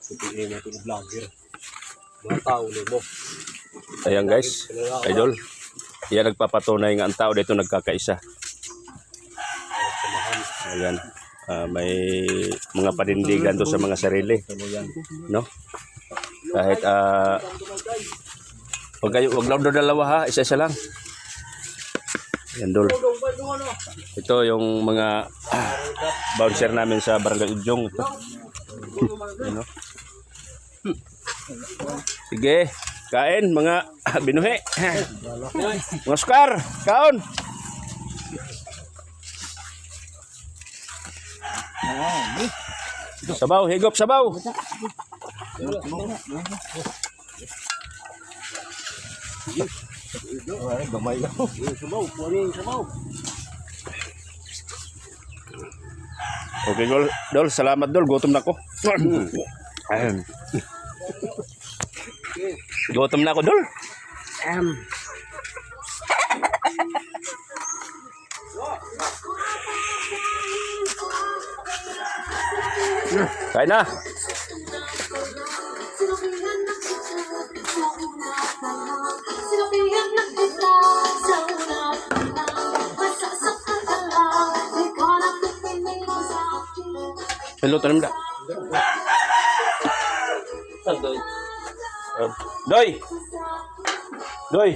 Pipiliin natin yung vlogger. Mga tao mo. Ayan guys, idol. Yan nagpapatunay nga ang tao dito nagkakaisa. Ayan. May mga panindigan to sa mga sarili. No? Kahit wag lang do dalawa ha, isa-isa lang. Yan dol. Ito yung mga bouncer namin sa Barangay Ujong. Ito. Ano? Sige, kain mga binuhi. Mga sukar, kaon. Sabaw, higop sabaw. Gamay lang. Sabaw, kunin sabaw. Okay, Dol. Salamat, Dol. Gutom na ako. Ayan. Gutom na ako, Dol. Kain na. Hello, tanam dah. Doy. Doy.